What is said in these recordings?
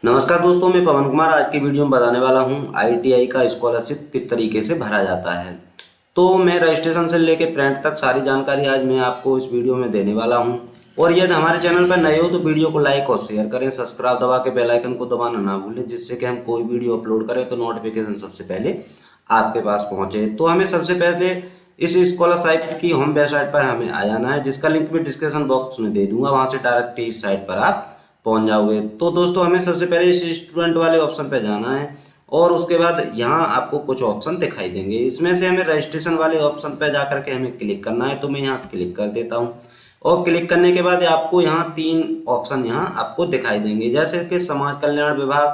नमस्कार दोस्तों, मैं पवन कुमार आज की वीडियो में बताने वाला हूं आईटीआई का स्कॉलरशिप किस तरीके से भरा जाता है। तो मैं रजिस्ट्रेशन से लेकर प्रिंट तक सारी जानकारी आज मैं आपको इस वीडियो में देने वाला हूं। और यदि हमारे चैनल पर नए हो तो वीडियो को लाइक और शेयर करें, सब्सक्राइब दबा के बेल आइकन को दबाना ना भूलें, जिससे कि हम कोई वीडियो अपलोड करें तो नोटिफिकेशन सबसे पहले आपके पास पहुंचे। तो हमें सबसे पहले इस स्कॉलरशिप की होम वेबसाइट पर हमें आ जाना है, जिसका लिंक भी डिस्क्रिप्शन बॉक्स में दे दूंगा। वहां से डायरेक्ट इस साइट पर आप पहुंच जाओगे। तो दोस्तों हमें सबसे पहले इस स्टूडेंट वाले ऑप्शन पे जाना है और उसके बाद यहाँ आपको कुछ ऑप्शन दिखाई देंगे। इसमें से हमें रजिस्ट्रेशन वाले ऑप्शन पे जा करके हमें क्लिक करना है। तो मैं यहाँ क्लिक कर देता हूँ और क्लिक करने के बाद आपको यहाँ 3 ऑप्शन यहाँ आपको दिखाई देंगे, जैसे कि समाज कल्याण विभाग,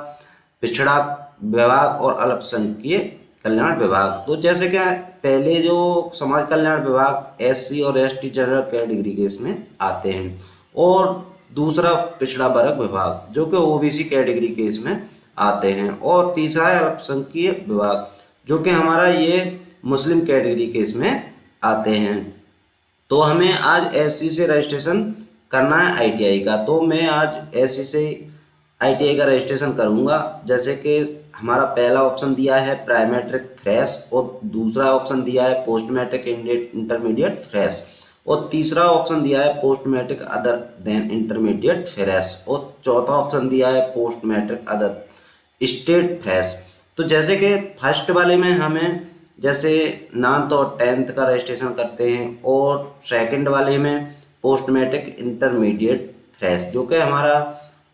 पिछड़ा विभाग और अल्पसंख्यक कल्याण विभाग। तो जैसे कि पहले जो समाज कल्याण विभाग एससी और एसटी जनरल कैटेगरी के इसमें आते हैं, और दूसरा पिछड़ा वर्ग विभाग जो कि ओबीसी कैटेगरी के इसमें आते हैं, और तीसरा है अल्पसंख्यक विभाग जो कि हमारा ये मुस्लिम कैटेगरी के इसमें आते हैं। तो हमें आज एससी से रजिस्ट्रेशन करना है आईटीआई का। तो मैं आज एससी से आईटीआई का रजिस्ट्रेशन करूंगा। जैसे कि हमारा पहला ऑप्शन दिया है प्राइमरी मैट्रिक फ्रेश, और दूसरा ऑप्शन दिया है पोस्ट मैट्रिक इंटरमीडिएट फ्रेश, और तीसरा ऑप्शन दिया है post matric other than intermediate fresh, और चौथा ऑप्शन दिया है post matric other state fresh. तो जैसे कि फर्स्ट वाले में हमें जैसे 9th और 10th का रजिस्ट्रेशन करते हैं, और सेकंड वाले में पोस्ट मैट्रिक इंटरमीडिएट फ्रेश जो कि हमारा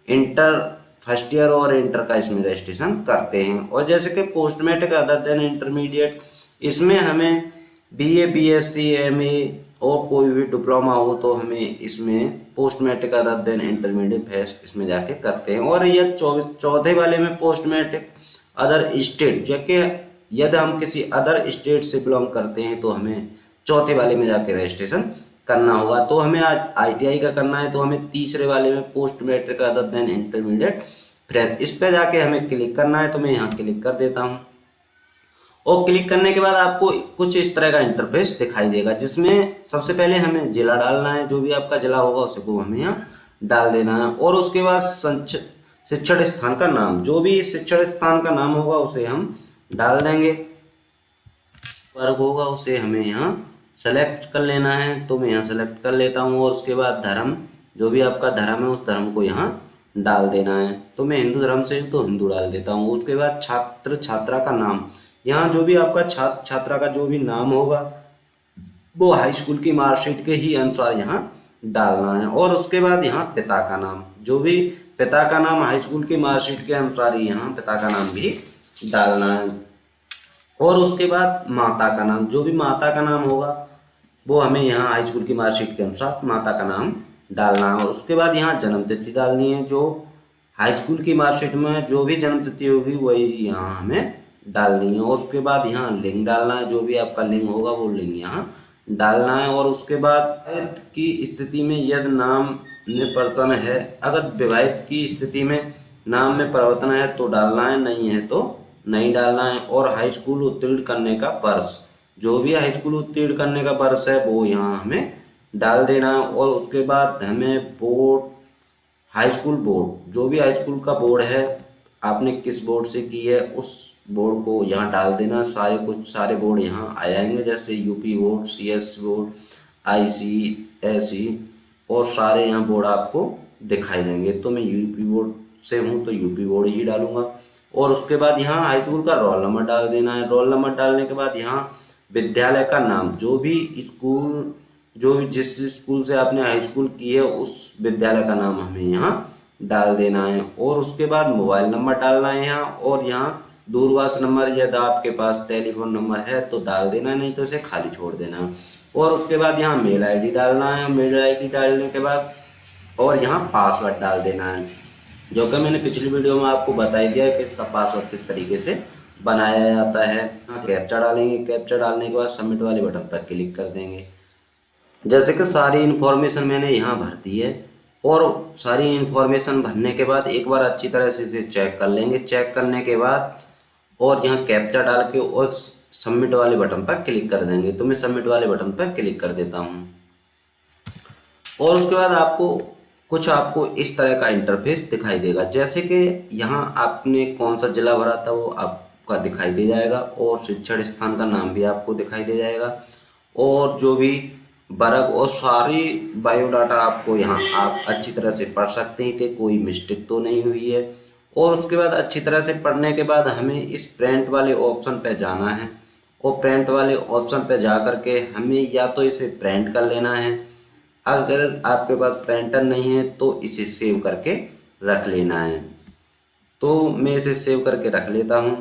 इंटर फर्स्ट ईयर और इंटर का इसमें रजिस्ट्रेशन करते हैं। और जैसे कि post matric other than intermediate, इसमें हमें बीए, बीएससी, एमए और कोई भी डिप्लोमा हो तो हमें इसमें post matric other than intermediate fresh इसमें जाके करते हैं। और यह चौथे वाले में पोस्ट मैट्रिक अदर स्टेट, जबकि यदि हम किसी अदर स्टेट से बिलोंग करते हैं तो हमें चौथे वाले में जाके रजिस्ट्रेशन करना होगा। तो हमें आज आईटीआई का करना है, तो हमें तीसरे वाले में post matric other than intermediate fresh इस पे जाके हमें क्लिक करना है। तो मैं यहाँ क्लिक कर देता हूँ, और क्लिक करने के बाद आपको कुछ इस तरह का इंटरफेस दिखाई देगा, जिसमें सबसे पहले हमें जिला डालना है। जो भी आपका जिला होगा उसको हमें यहाँ डाल देना है, और उसके बाद शिक्षण स्थान का नाम, जो भी शिक्षण स्थान का नाम होगा उसे हम डाल देंगे। वर्ग होगा उसे हमें यहाँ सेलेक्ट कर लेना है। तो मैं यहाँ सेलेक्ट कर लेता हूँ, और उसके बाद धर्म, जो भी आपका धर्म है उस धर्म को यहाँ डाल देना है। तो मैं हिंदू धर्म से हूँ तो हिंदू डाल देता हूँ। उसके बाद छात्र छात्रा का नाम, यहाँ जो भी आपका छात्र छात्रा का जो भी नाम होगा वो हाई स्कूल की मार्कशीट के ही अनुसार यहाँ डालना है। और उसके बाद यहाँ पिता का नाम, जो भी पिता का नाम हाई स्कूल की मार्कशीट के अनुसार ही यहाँ पिता का नाम भी डालना है। और उसके बाद माता का नाम, जो भी माता का नाम होगा वो हमें यहाँ हाई स्कूल की मार्कशीट के अनुसार माता का नाम डालना है। और उसके बाद यहाँ जन्म तिथि डालनी है, जो हाई स्कूल की मार्कशीट में जो भी जन्म तिथि होगी वही यहाँ हमें डालनी है। और उसके बाद यहाँ लिंग डालना है, जो भी आपका लिंग होगा वो लिंग यहाँ डालना है। और उसके बाद विवाहित की स्थिति में यदि नाम में परिवर्तन है, अगर विवाहित की स्थिति में नाम में परिवर्तन है तो डालना है, नहीं है तो नहीं डालना है। और हाई स्कूल उत्तीर्ण करने का वर्ष, जो भी हाई स्कूल उत्तीर्ण करने का वर्ष है वो यहाँ हमें डाल देना है। और उसके बाद हमें बोर्ड, हाई स्कूल बोर्ड, जो भी हाई स्कूल का बोर्ड है आपने किस बोर्ड से की है उस बोर्ड को यहाँ डाल देना। सारे बोर्ड यहाँ आ जाएंगे, जैसे UP board, CS board, ICSE, और सारे यहाँ बोर्ड आपको दिखाई देंगे। तो मैं यूपी बोर्ड से हूँ तो यूपी बोर्ड ही डालूंगा। और उसके बाद यहाँ हाई स्कूल का रोल नंबर डाल देना है। रोल नंबर डालने के बाद यहाँ विद्यालय का नाम, जो भी स्कूल, जो भी जिस स्कूल से आपने हाई स्कूल की है उस विद्यालय का नाम हमें यहाँ डाल देना है। और उसके बाद मोबाइल नंबर डालना है यहाँ, और यहाँ दूरभाष नंबर यदि आपके पास टेलीफोन नंबर है तो डाल देना, नहीं तो इसे खाली छोड़ देना। और उसके बाद यहाँ मेल आईडी डालना है। मेल आईडी डालने के बाद और यहाँ पासवर्ड डाल देना है, जो कि मैंने पिछली वीडियो में आपको बता दिया है कि इसका पासवर्ड किस तरीके से बनाया जाता है। कैप्चा डालेंगे, कैप्चा डालने के बाद सबमिट वाले बटन पर क्लिक कर देंगे। जैसे कि सारी इन्फॉर्मेशन मैंने यहाँ भर दी है, और सारी इन्फॉर्मेशन भरने के बाद एक बार अच्छी तरह से इसे चेक कर लेंगे। चेक करने के बाद और यहाँ कैप्चा डाल के और सबमिट वाले बटन पर क्लिक कर देंगे। तो मैं सबमिट वाले बटन पर क्लिक कर देता हूँ, और उसके बाद आपको कुछ आपको इस तरह का इंटरफेस दिखाई देगा। जैसे कि यहाँ आपने कौन सा जिला भरा था वो आपका दिखाई दे जाएगा, और शिक्षण स्थान का नाम भी आपको दिखाई दे जाएगा, और जो भी वर्ग और सारी बायोडाटा आपको यहाँ आप अच्छी तरह से पढ़ सकते हैं कि कोई मिस्टेक तो नहीं हुई है। और उसके बाद अच्छी तरह से पढ़ने के बाद हमें इस प्रिंट वाले ऑप्शन पे जाना है, और प्रिंट वाले ऑप्शन पे जा करके हमें या तो इसे प्रिंट कर लेना है, अगर आपके पास प्रिंटर नहीं है तो इसे सेव करके रख लेना है। तो मैं इसे सेव करके रख लेता हूँ,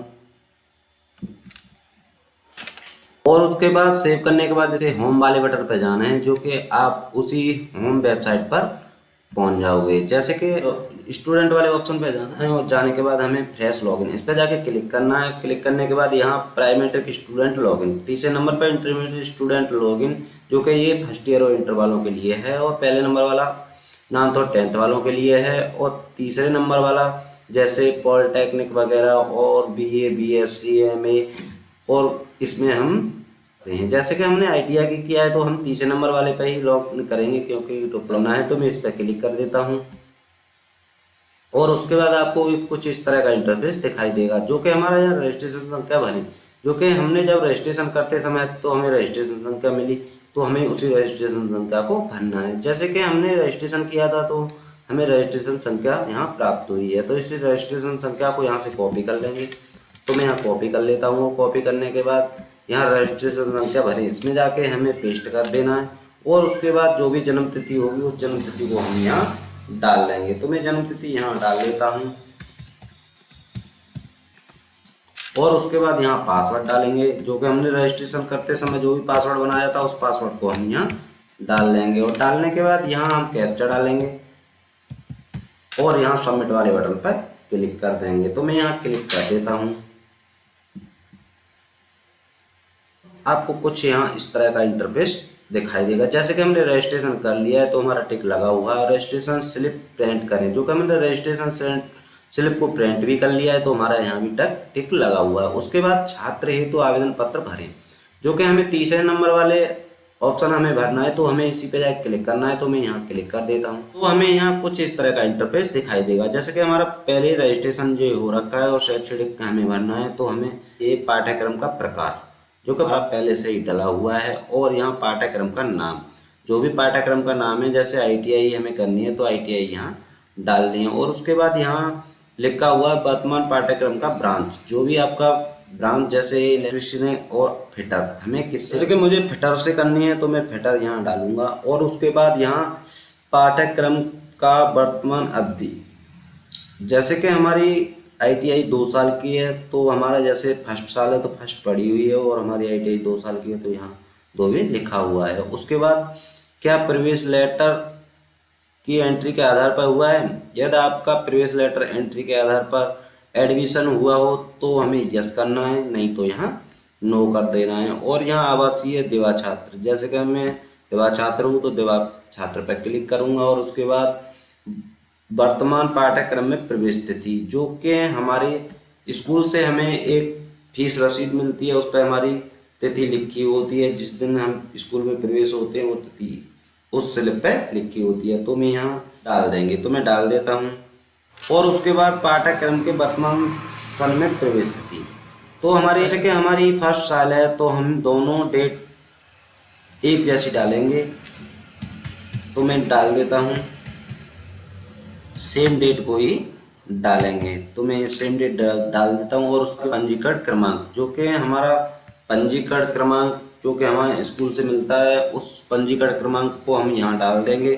और उसके बाद सेव करने के बाद इसे होम वाले बटन पर जाना है, जो कि आप उसी होम वेबसाइट पर पहुंच जाओगे। जैसे कि स्टूडेंट वाले ऑप्शन पे जाना है, और जाने के बाद हमें फ्रेश लॉगिन इस पर जाके क्लिक करना है। क्लिक करने के बाद यहाँ प्राइमरी स्टूडेंट लॉगिन, तीसरे नंबर पर इंटरमीडिएट स्टूडेंट लॉगिन, जो कि ये फर्स्ट ईयर और इंटर वालों के लिए है, और पहले नंबर वाला नाम तो 10th वालों के लिए है, और तीसरे नंबर वाला जैसे पॉलिटेक्निक वगैरह और बीए, बीएससी, एमए, और इसमें हम हैं। जैसे कि हमने आईटीआई की किया है तो हम तीसरे नंबर वाले पे ही लॉग इन करेंगे, क्योंकि डिप्लोमा है। तो मैं इस पर क्लिक कर देता हूँ, और उसके बाद आपको कुछ इस तरह का इंटरफेस दिखाई देगा, जो कि हमारा यहाँ रजिस्ट्रेशन संख्या भरी, जो कि हमने जब रजिस्ट्रेशन करते समय तो हमें रजिस्ट्रेशन संख्या मिली, तो हमें उसी रजिस्ट्रेशन संख्या को भरना है। जैसे कि हमने रजिस्ट्रेशन किया था तो हमें रजिस्ट्रेशन संख्या यहाँ प्राप्त हुई है, तो इसी रजिस्ट्रेशन संख्या को यहाँ से कॉपी कर लेंगे। तो मैं यहाँ कॉपी कर लेता हूँ। कॉपी करने के बाद यहाँ रजिस्ट्रेशन संख्या भरे इसमें जाके हमें पेस्ट कर देना है, और उसके बाद जो भी जन्म तिथि होगी उस जन्म तिथि को हम यहाँ डाल लेंगे। तो मैं जन्म तिथि यहाँ डाल लेता हूँ, और उसके बाद यहाँ पासवर्ड डालेंगे, जो कि हमने रजिस्ट्रेशन करते समय जो भी पासवर्ड बनाया था उस पासवर्ड को हम यहाँ डाल लेंगे। और डालने के बाद यहाँ हम कैप्चा डालेंगे, और यहाँ सबमिट वाले बटन पर क्लिक कर देंगे। तो मैं यहाँ क्लिक कर देता हूँ। आपको कुछ यहाँ इस तरह का इंटरफेस दिखाई देगा। जैसे कि हमने रजिस्ट्रेशन कर लिया है तो हमारा टिक लगा हुआ है। रजिस्ट्रेशन स्लिप प्रिंट करें, जो कि हमने रजिस्ट्रेशन स्लिप को प्रिंट भी कर लिया है तो हमारा यहाँ भी टिक लगा हुआ है। उसके बाद छात्र हेतु आवेदन पत्र भरें, जो कि हमें तीसरे नंबर वाले ऑप्शन हमें भरना है, तो हमें इसी पे जाकर क्लिक करना है। तो मैं यहाँ क्लिक कर देता हूँ। तो हमें यहाँ कुछ इस तरह का इंटरफेस दिखाई देगा। जैसे कि हमारा पहले रजिस्ट्रेशन जो हो रखा है और शैक्षणिक हमें भरना है, तो हमें ये पाठ्यक्रम का प्रकार जो कि पहले से ही डला हुआ है, और यहाँ पाठ्यक्रम का नाम, जो भी पाठ्यक्रम का नाम है, जैसे आईटीआई हमें करनी है तो आईटीआई यहाँ डालनी है। और उसके बाद यहाँ लिखा हुआ है वर्तमान पाठ्यक्रम का ब्रांच, जो भी आपका ब्रांच जैसे इलेक्ट्रिशियन और फिटर, हमें किससे, जैसे कि मुझे फिटर से करनी है तो मैं फिटर यहाँ डालूंगा। और उसके बाद यहाँ पाठ्यक्रम का वर्तमान अवधि, जैसे कि हमारी आईटीआई 2 साल की है तो हमारा जैसे फर्स्ट साल है तो फर्स्ट पड़ी हुई है, और हमारी आईटीआई 2 साल की है तो यहाँ 2 भी लिखा हुआ है। उसके बाद क्या प्रवेश लेटर की एंट्री के आधार पर हुआ है, यदि आपका प्रवेश लेटर एंट्री के आधार पर एडमिशन हुआ हो तो हमें यस करना है, नहीं तो यहाँ नो कर देना है। और यहाँ आवासीय दिवा छात्र, जैसे कि मैं दिवा छात्र हूँ तो दिवा छात्र पर क्लिक करूँगा। और उसके बाद वर्तमान पाठ्यक्रम में प्रवेश तिथि, जो कि हमारे स्कूल से हमें एक फीस रसीद मिलती है, उस पर हमारी तिथि लिखी होती है, जिस दिन हम स्कूल में प्रवेश होते हैं वो तिथि उस स्लिप पे लिखी होती है। तो मैं यहाँ डाल देंगे, तो मैं डाल देता हूँ। और उसके बाद पाठ्यक्रम के वर्तमान साल में प्रवेश तिथि, तो हमारी जैसे कि हमारी फर्स्ट साल है तो हम दोनों डेट एक जैसी डालेंगे। तो मैं डाल देता हूँ, सेम डेट को ही डालेंगे। तो मैं सेम डेट डाल देता हूँ। और उसके पंजीकरण क्रमांक, जो कि हमारा पंजीकरण क्रमांक जो कि हमारे स्कूल से मिलता है, उस पंजीकरण क्रमांक को हम यहाँ डाल देंगे।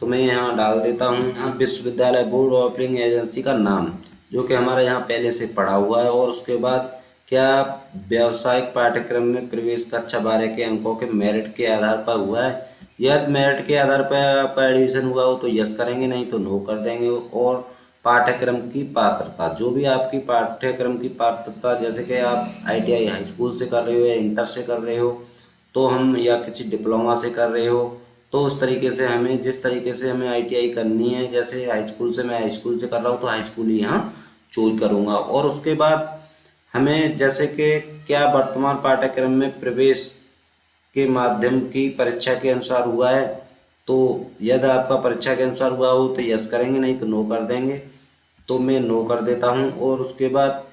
तो मैं यहाँ डाल देता हूँ। यहाँ विश्वविद्यालय बोर्ड ऑपरेटिंग एजेंसी का नाम, जो कि हमारा यहाँ पहले से पड़ा हुआ है। और उसके बाद क्या व्यावसायिक पाठ्यक्रम में प्रवेश कक्षा 12 के अंकों के मेरिट के आधार पर हुआ है, यदि मेरिट के आधार पर आपका एडमिशन हुआ हो तो यस करेंगे, नहीं तो नो कर देंगे। और पाठ्यक्रम की पात्रता, जो भी आपकी पाठ्यक्रम की पात्रता, जैसे कि आप आईटीआई हाई स्कूल से कर रहे हो या इंटर से कर रहे हो तो हम, या किसी डिप्लोमा से कर रहे हो तो उस तरीके से हमें, जिस तरीके से हमें आईटीआई करनी है, जैसे हाई स्कूल से मैं हाई स्कूल से कर रहा हूँ तो हाई स्कूल ही यहाँ चूज करूँगा। और उसके बाद हमें जैसे कि क्या वर्तमान पाठ्यक्रम में प्रवेश के माध्यम की परीक्षा के अनुसार हुआ है, तो यदि आपका परीक्षा के अनुसार हुआ हो तो यस करेंगे, नहीं तो नो कर देंगे। तो मैं नो कर देता हूँ। और उसके बाद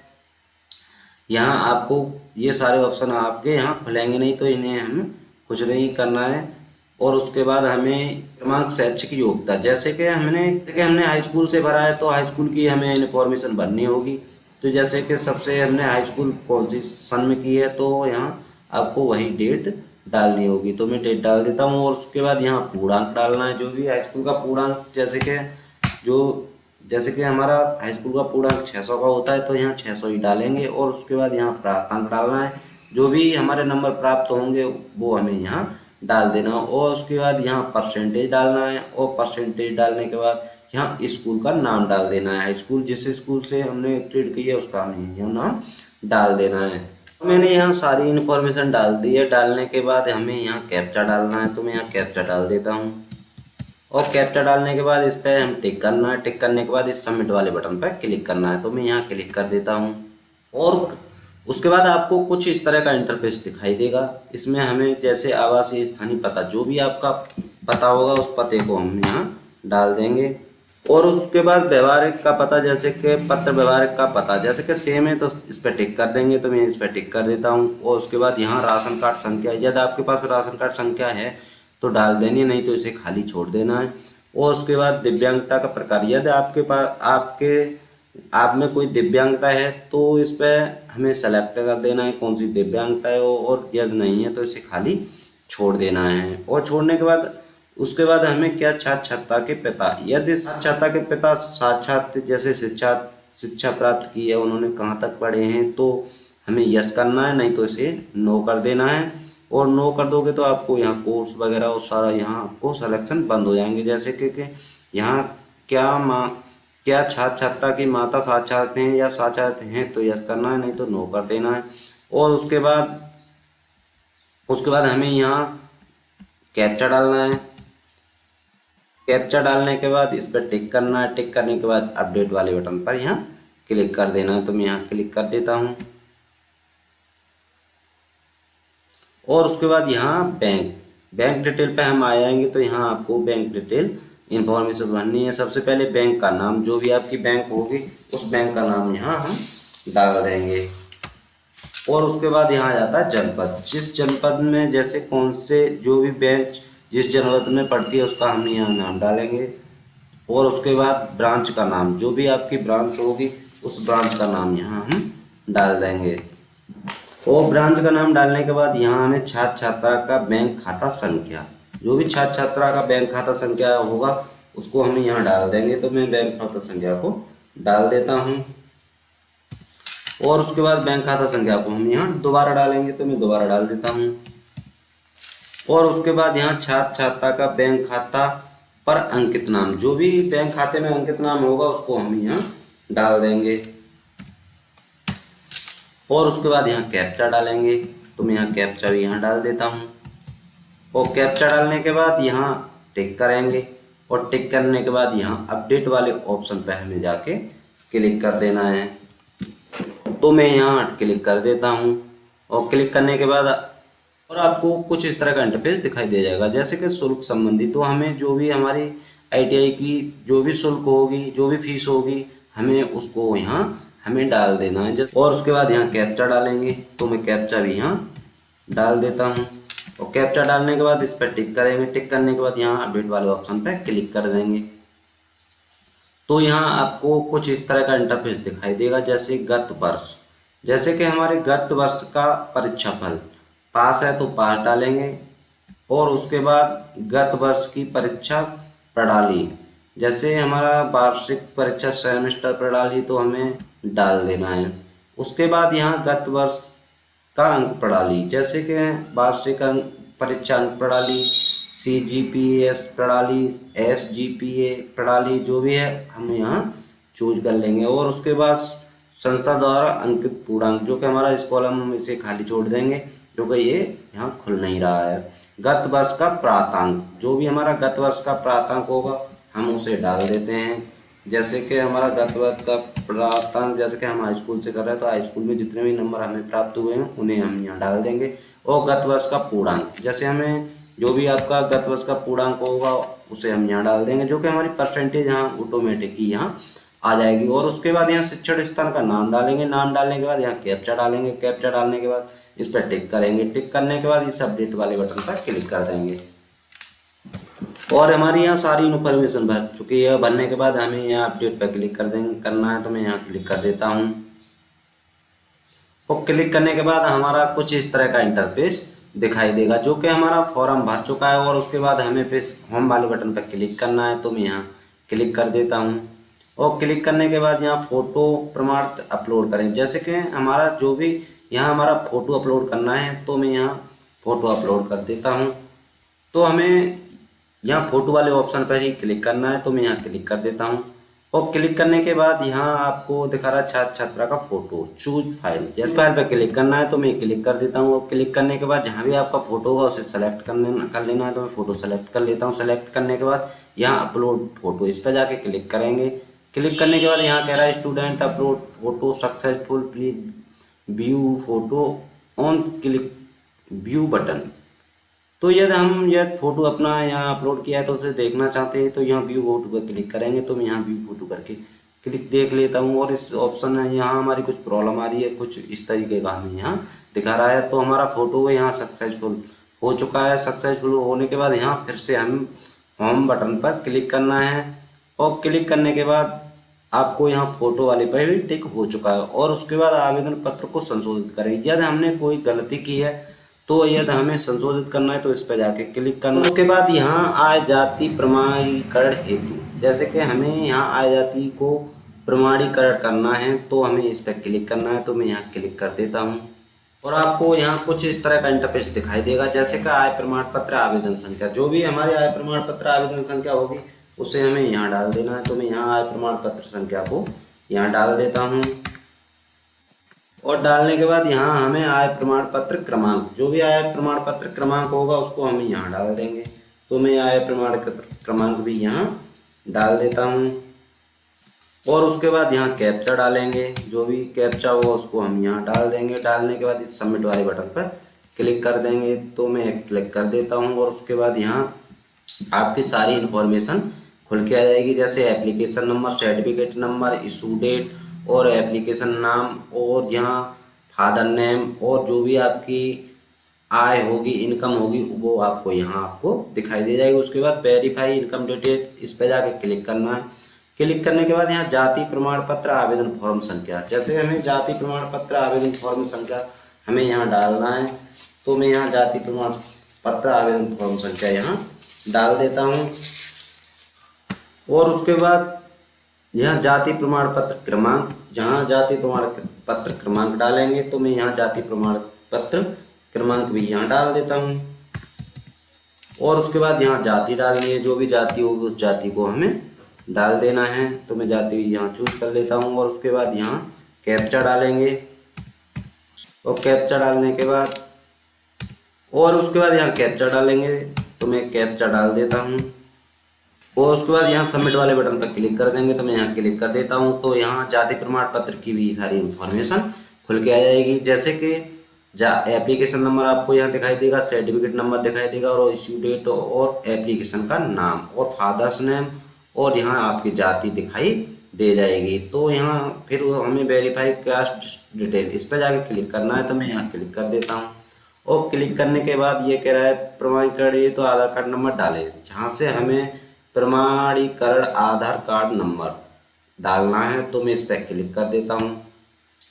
यहाँ आपको ये सारे ऑप्शन आपके यहाँ खुलेंगे नहीं, तो इन्हें हमें कुछ नहीं करना है। और उसके बाद हमें क्रमांक शैक्षिक योग्यता, जैसे कि हमने हाई स्कूल से भरा है तो हाई स्कूल की हमें इन्फॉर्मेशन भरनी होगी। तो जैसे कि सबसे हमने हाई स्कूल कौन सी सन में की है, तो यहाँ आपको वही डेट डालनी होगी। तो मैं डेट डाल देता हूँ। और उसके बाद यहाँ पूर्णांक डालना है, जो भी हाई स्कूल का पूर्णांक, जैसे कि हमारा हाई स्कूल का पूर्णांक 600 का होता है, तो यहाँ 600 ही डालेंगे। और उसके बाद यहाँ प्राप्तांक डालना है, जो भी हमारे नंबर प्राप्त होंगे वो हमें यहाँ डाल देना। और उसके बाद यहाँ परसेंटेज डालना है। और परसेंटेज डालने के बाद यहाँ स्कूल का नाम डाल देना है। हाई स्कूल जिस स्कूल से हमने ट्रेड की है उसका हमें यहाँ नाम डाल देना है। मैंने यहाँ सारी इन्फॉर्मेशन डाल दी है। डालने के बाद हमें यहाँ कैप्चा डालना है, तो मैं यहाँ कैप्चा डाल देता हूँ। और कैप्चा डालने के बाद इस पर हम टिक करना है। टिक करने के बाद इस सबमिट वाले बटन पर क्लिक करना है, तो मैं यहाँ क्लिक कर देता हूँ। और उसके बाद आपको कुछ इस तरह का इंटरफेस दिखाई देगा। इसमें हमें जैसे आवासीय स्थानीय पता, जो भी आपका पता होगा उस पते को हम यहाँ डाल देंगे। और उसके बाद व्यवहारिक का पता, जैसे कि पत्र व्यवहारिक का पता जैसे कि सेम है तो इस पर टिक कर देंगे, तो मैं इस पर टिक कर देता हूँ। और उसके बाद यहाँ राशन कार्ड संख्या, यदि आपके पास राशन कार्ड संख्या है तो डाल देनी, नहीं तो इसे खाली छोड़ देना है। और उसके बाद दिव्यांगता का प्रकार, यदि आपके पास आप में कोई दिव्यांगता है तो इस पर हमें सेलेक्ट कर देना है कौन सी दिव्यांगता है, और यदि नहीं है तो इसे खाली छोड़ देना है। और छोड़ने के बाद उसके बाद हमें क्या छात्र छात्रा के पिता, यदि छात्र छात्रा के पिता साक्षात जैसे शिक्षा प्राप्त की है, उन्होंने कहाँ तक पढ़े हैं, तो हमें यस करना है, नहीं तो इसे नो कर देना है। और नो कर दोगे तो आपको यहाँ कोर्स वगैरह और सारा यहाँ आपको सिलेक्शन बंद हो जाएंगे। जैसे कि यहाँ क्या छात्र छात्रा की माता साक्षात हैं या साक्षात हैं, तो यस करना है, नहीं तो नो कर देना है। और उसके बाद हमें यहाँ कैप्चा डालना है। कैप्चा डालने के बाद इस पर टिक करना है। टिक करने के बाद अपडेट वाले बटन पर यहाँ क्लिक कर देना है, तो मैं यहाँ क्लिक कर देता हूँ। और उसके बाद यहाँ बैंक डिटेल पे हम आ जाएंगे, तो यहाँ आपको बैंक डिटेल इंफॉर्मेशन भरनी है। सबसे पहले बैंक का नाम, जो भी आपकी बैंक होगी उस बैंक का नाम यहाँ हम डाल देंगे। और उसके बाद यहाँ आ जाता है जनपद, जिस जनपद में जैसे कौन से जो भी बैंक जिस जनपद में पड़ती है उसका हम यहाँ नाम डालेंगे। और उसके बाद ब्रांच का नाम, जो भी आपकी ब्रांच होगी उस ब्रांच का नाम यहाँ हम डाल देंगे। और ब्रांच का नाम डालने के बाद यहाँ हमें छात्र छात्रा का बैंक खाता संख्या, जो भी छात्र छात्रा का बैंक खाता संख्या होगा उसको हम यहाँ डाल देंगे, तो मैं बैंक खाता संख्या को डाल देता हूँ। और उसके बाद बैंक खाता संख्या को हम यहाँ दोबारा डालेंगे, तो मैं दोबारा डाल देता हूँ। और उसके बाद यहाँ छात्र छात्रा का बैंक खाता पर अंकित नाम, जो भी बैंक खाते में अंकित नाम होगा उसको हम यहाँ डाल देंगे। और उसके बाद यहाँ कैप्चा डालेंगे, तो मैं यहाँ कैप्चा भी यहाँ डाल देता हूँ। और कैप्चा डालने के बाद यहाँ टिक करेंगे। और टिक करने के बाद यहाँ अपडेट वाले ऑप्शन पर हमें जाके क्लिक कर देना है, तो मैं यहाँ क्लिक कर देता हूँ। और क्लिक करने के बाद और आपको कुछ इस तरह का इंटरफेस दिखाई दे जाएगा। जैसे कि शुल्क संबंधी, तो हमें जो भी हमारी ITI की जो भी शुल्क होगी, जो भी फीस होगी, हमें उसको यहाँ हमें डाल देना है। और उसके बाद यहाँ कैप्चा डालेंगे, तो मैं कैप्चा भी यहाँ डाल देता हूँ। और कैप्चा डालने के बाद इस पर टिक करेंगे। टिक करने के बाद यहाँ अपडेट वाले ऑप्शन पर क्लिक कर देंगे, तो यहाँ आपको कुछ इस तरह का इंटरफेस दिखाई देगा। जैसे गत वर्ष, जैसे कि हमारे गत वर्ष का परीक्षा फल पास है तो पास डालेंगे। और उसके बाद गत वर्ष की परीक्षा प्रणाली, जैसे हमारा वार्षिक परीक्षा सेमेस्टर प्रणाली, तो हमें डाल देना है। उसके बाद यहाँ गत वर्ष का अंक प्रणाली, जैसे कि वार्षिक अंक परीक्षा अंक प्रणाली, CGPS प्रणाली, SGPA प्रणाली, जो भी है हम यहाँ चूज कर लेंगे। और उसके बाद संस्था द्वारा अंकित पूर्णांक, जो कि हमारा इस कॉलम में इसे खाली छोड़ देंगे क्योंकि ये यहाँ खुल नहीं रहा है। गत वर्ष का प्राप्तांक, जो भी हमारा गत वर्ष का प्राप्तांक होगा हम उसे डाल देते हैं। जैसे कि हमारा गत वर्ष का प्राप्तांक, जैसे कि हम हाई स्कूल से कर रहे हैं तो हाई स्कूल में जितने भी नंबर हमें प्राप्त हुए हैं उन्हें हम यहाँ डाल देंगे। और गत वर्ष का पूर्णांक, जैसे हमें जो भी आपका गत वर्ष का पूर्णांक होगा उसे हम यहाँ डाल देंगे, जो कि हमारी परसेंटेज यहाँ ऑटोमेटिक ही यहाँ आ जाएगी। और उसके बाद यहाँ शिक्षण स्थान का नाम डालेंगे, नाम डालने के बाद यहाँ कैप्चा डालेंगे, कैप्चा डालने के बाद इस पर टिक करेंगे, टिक करने के बाद इस अपडेट वाले बटन पर क्लिक कर देंगे और हमारी यहाँ सारी इन्फॉर्मेशन भर चुकी है। भरने के बाद हमें यहाँ अपडेट पर क्लिक कर देंगे करना है, तो मैं यहाँ क्लिक कर देता हूँ। और क्लिक करने के बाद हमारा कुछ इस तरह का इंटरफेस दिखाई देगा, जो कि हमारा फॉर्म भर चुका है। और उसके बाद हमें फिर होम वाले बटन पर क्लिक करना है, तो मैं यहाँ क्लिक कर देता हूँ। और क्लिक करने के बाद यहाँ फोटो प्रमाण अपलोड करें, जैसे कि हमारा जो भी यहाँ हमारा फोटो अपलोड करना है, तो मैं यहाँ फोटो अपलोड कर देता हूँ। तो हमें यहाँ फोटो वाले ऑप्शन पर ही क्लिक करना है, तो मैं यहाँ क्लिक कर देता हूँ। और क्लिक करने के बाद यहाँ आपको दिखा रहा है छात्र छात्रा का फोटो, चूज फाइल, जैसे फाइल पर क्लिक करना है, तो मैं क्लिक कर देता हूँ। और क्लिक करने के बाद जहाँ भी आपका फोटो होगा उसे सेलेक्ट कर लेना है, तो मैं फोटो सेलेक्ट कर लेता हूँ। सेलेक्ट करने के बाद यहाँ अपलोड फोटो, इस पर जाके क्लिक करेंगे। क्लिक करने के बाद यहाँ कह रहा है student upload photo successful, please view photo on click view button. तो यदि हम यह फोटो अपना यहाँ अपलोड किया है तो उसे देखना चाहते हैं, तो यहाँ व्यू फोटो पर क्लिक करेंगे, तो मैं यहाँ व्यू फोटो करके क्लिक देख लेता हूँ। और इस ऑप्शन है यहाँ हमारी कुछ प्रॉब्लम आ रही है, कुछ इस तरीके का हमें यहाँ दिखा रहा है। तो हमारा फोटो यहाँ सक्सेसफुल हो चुका है। सक्सेसफुल होने के बाद यहाँ फिर से हम होम बटन पर क्लिक करना है। और क्लिक करने के बाद आपको यहाँ फोटो वाले पर भी टिक हो चुका है। और उसके बाद आवेदन पत्र को संशोधित करें, यदि हमने कोई गलती की है तो यदि हमें संशोधित करना है तो इस पर जाके क्लिक करना। उसके बाद यहाँ आय जाति प्रमाणीकरण हेतु, जैसे कि हमें यहाँ आय जाति को प्रमाणीकरण करना है, तो हमें इस पर क्लिक करना है, तो मैं यहाँ क्लिक कर देता हूँ। और आपको यहाँ कुछ इस तरह का इंटरफेस दिखाई देगा, जैसे कि आय प्रमाण पत्र आवेदन संख्या, जो भी हमारी आय प्रमाण पत्र आवेदन संख्या होगी उसे हमें यहाँ डाल देना है। तो मैं यहाँ आय प्रमाण पत्र संख्या को यहाँ डाल देता हूँ। और डालने के बाद यहाँ हमें आय प्रमाण पत्र क्रमांक, जो भी आय प्रमाण पत्र क्रमांक होगा उसको हम यहाँ डाल देंगे। तो मैं आय प्रमाण क्रमांक भी यहाँ डाल देता हूँ। और उसके बाद यहाँ कैप्चा डालेंगे, जो भी कैप्चा होगा उसको हम यहाँ डाल देंगे। डालने के बाद इस सबमिट वाले बटन पर क्लिक कर देंगे, तो मैं क्लिक कर देता हूँ। और उसके बाद यहाँ आपकी सारी इन्फॉर्मेशन खुल के आ जाएगी, जैसे application number, certificate number, issue date और एप्लीकेशन नाम, और यहाँ फादर नेम, और जो भी आपकी आय होगी, इनकम होगी, वो आपको यहाँ आपको दिखाई दे जाएगी। उसके बाद वेरीफाई इनकम डिटेल, इस पर जाके क्लिक करना है। क्लिक करने के बाद यहाँ जाति प्रमाण पत्र आवेदन फॉर्म संख्या, जैसे हमें जाति प्रमाण पत्र आवेदन फॉर्म संख्या हमें यहाँ डालना है, तो मैं यहाँ जाति प्रमाण पत्र आवेदन फॉर्म संख्या यहाँ डाल देता हूँ। और उसके बाद यहाँ जाति प्रमाण पत्र क्रमांक, जहाँ जाति प्रमाण पत्र क्रमांक डालेंगे, तो मैं यहाँ जाति प्रमाण पत्र क्रमांक भी यहाँ डाल देता हूँ। और उसके बाद यहाँ जाति डालनी है, जो भी जाति होगी उस जाति को हमें डाल देना है, तो मैं जाति यहाँ चूज कर लेता हूँ। और उसके बाद यहाँ कैप्चा डालेंगे। और कैप्चा डालने के बाद यहाँ कैप्चा डालेंगे, तो मैं कैप्चा डाल देता हूँ। और उसके बाद यहाँ सबमिट वाले बटन पर क्लिक कर देंगे, तो मैं यहाँ क्लिक कर देता हूँ। तो यहाँ जाति प्रमाण पत्र की भी सारी इंफॉर्मेशन खुल के आ जाएगी, जैसे कि एप्लीकेशन नंबर आपको यहाँ दिखाई देगा, सर्टिफिकेट नंबर दिखाई देगा, और इश्यू डेट, और एप्लीकेशन का नाम, और फादर्स नेम, और यहाँ आपकी जाति दिखाई दे जाएगी। तो यहाँ फिर हमें वेरीफाई कास्ट डिटेल, इस पर जाके क्लिक करना है, तो मैं यहाँ क्लिक कर देता हूँ। और क्लिक करने के बाद ये कह रहा है प्रमाणीकरण, ये तो आधार कार्ड नंबर डाले, जहाँ से हमें प्रमाणीकरण आधार कार्ड नंबर डालना है, तो मैं इस पर क्लिक कर देता हूँ।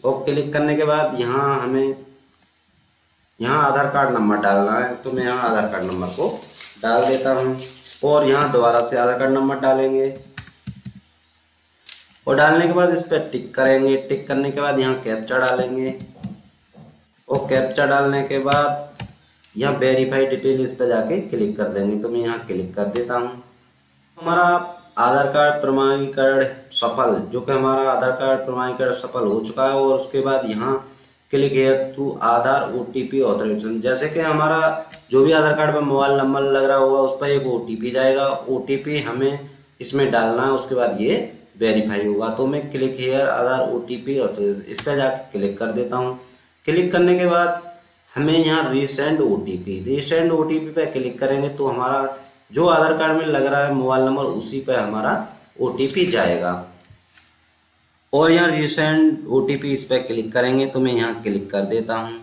और क्लिक करने के बाद यहाँ हमें यहाँ आधार कार्ड नंबर डालना है, तो मैं यहाँ आधार कार्ड नंबर को डाल देता हूँ। और यहाँ दोबारा से आधार कार्ड नंबर डालेंगे, और डालने के बाद इस पर टिक करेंगे। टिक करने के बाद यहाँ कैप्चा डालेंगे, और कैप्चा डालने के बाद यहाँ वेरीफाई डिटेल, इस पर जाके क्लिक कर देंगे, तो मैं यहाँ क्लिक कर देता हूँ। हमारा आधार कार्ड प्रमाणीकरण सफल, जो कि हमारा आधार कार्ड प्रमाणीकरण सफल हो चुका है। और उसके बाद यहाँ click here to Aadhaar OTP authorization, जैसे कि हमारा जो भी आधार कार्ड पर मोबाइल नंबर लग रहा होगा उस पर एक OTP जाएगा, OTP हमें इसमें डालना है, उसके बाद ये वेरीफाई होगा। तो मैं click here Aadhaar OTP authorization, इस पर जाके क्लिक कर देता हूँ। क्लिक करने के बाद हमें यहाँ रीसेंड OTP पे क्लिक करेंगे तो हमारा जो आधार कार्ड में लग रहा है मोबाइल नंबर उसी पे हमारा OTP जाएगा। और यहाँ रीसेंड OTP इस पर क्लिक करेंगे तो मैं यहाँ क्लिक कर देता हूँ।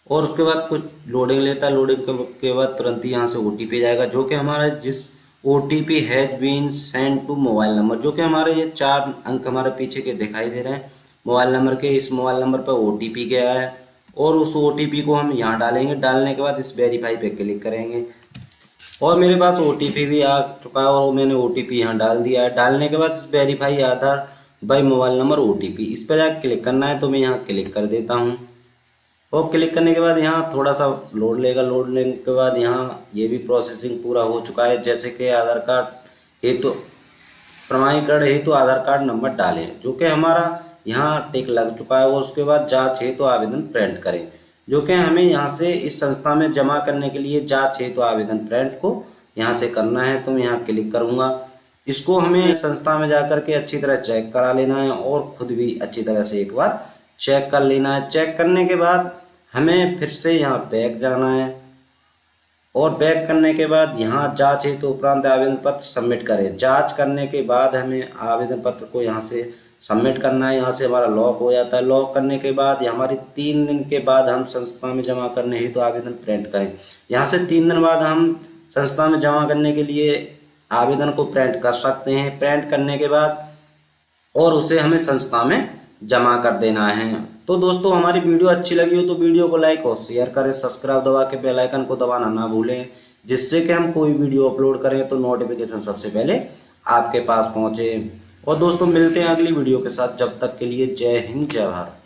और उसके बाद कुछ लोडिंग लेता है। लोडिंग के बाद तुरंत ही यहाँ से OTP जाएगा, जो कि हमारा जिस OTP has been send to mobile number, जो कि हमारे ये 4 अंक हमारे पीछे के दिखाई दे रहे हैं मोबाइल नंबर के, इस मोबाइल नंबर पर OTP गया है। और उस OTP को हम यहाँ डालेंगे। डालने के बाद इस वेरीफाई पे क्लिक करेंगे और मेरे पास OTP भी आ चुका है और मैंने OTP यहाँ डाल दिया है। डालने के बाद इस verify Aadhaar by mobile number OTP इस पर जाकर क्लिक करना है, तो मैं यहाँ क्लिक कर देता हूँ। और क्लिक करने के बाद यहाँ थोड़ा सा लोड लेगा। लोड लेने के बाद यहाँ ये भी प्रोसेसिंग पूरा हो चुका है। जैसे कि आधार कार्ड हेतु प्रमाणीकरण हेतु आधार कार्ड नंबर डालें, जो कि हमारा यहाँ टिक लग चुका है। और उसके बाद जांच हेतु आवेदन प्रिंट करें, जो कि हमें यहाँ से इस संस्था में जमा करने के लिए जांच हेतु आवेदन प्रिंट को यहाँ से करना है। तो मैं यहाँ क्लिक करूँगा। इसको हमें संस्था में जाकर के अच्छी तरह चेक करा लेना है और खुद भी अच्छी तरह से एक बार चेक कर लेना है। चेक करने के बाद हमें फिर से यहाँ बैक जाना है और बैक करने के बाद यहाँ जांच हेतु उपरांत आवेदन पत्र सबमिट करें। जांच करने के बाद हमें आवेदन पत्र को यहाँ से सबमिट करना है। यहाँ से हमारा लॉक हो जाता है। लॉक करने के बाद हमारी 3 दिन के बाद हम संस्था में जमा करने हेतु आवेदन प्रिंट करें। यहाँ से 3 दिन बाद हम संस्था में जमा करने के लिए आवेदन को प्रिंट कर सकते हैं। प्रिंट करने के बाद और उसे हमें संस्था में जमा कर देना है। तो दोस्तों, हमारी वीडियो अच्छी लगी हो तो वीडियो को लाइक और शेयर करें। सब्सक्राइब दबा के बेल आइकन को दबाना ना भूलें, जिससे कि हम कोई वीडियो अपलोड करें तो नोटिफिकेशन सबसे पहले आपके पास पहुंचे। और दोस्तों, मिलते हैं अगली वीडियो के साथ। जब तक के लिए जय हिंद, जय भारत।